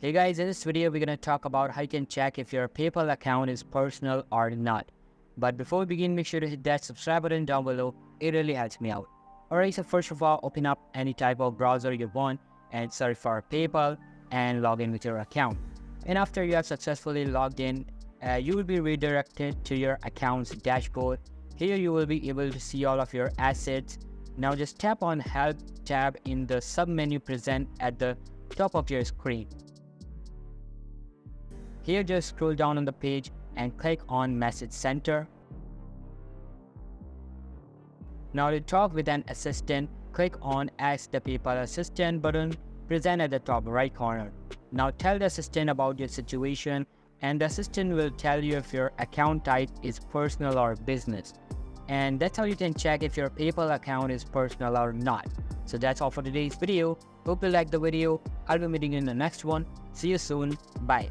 Hey guys, in this video we're going to talk about how you can check if your PayPal account is personal or not. But before we begin, make sure to hit that subscribe button down below. It really helps me out. Alright, so first of all, open up any type of browser you want and search for PayPal and log in with your account. And after you have successfully logged in, you will be redirected to your account's dashboard. Here you will be able to see all of your assets. Now just tap on Help tab in the sub-menu present at the top of your screen. Here just scroll down on the page and click on Message Center. Now to talk with an assistant, click on Ask the PayPal Assistant button present at the top right corner. Now tell the assistant about your situation and the assistant will tell you if your account type is personal or business. And that's how you can check if your PayPal account is personal or not. So that's all for today's video. Hope you liked the video. I'll be meeting you in the next one. See you soon. Bye.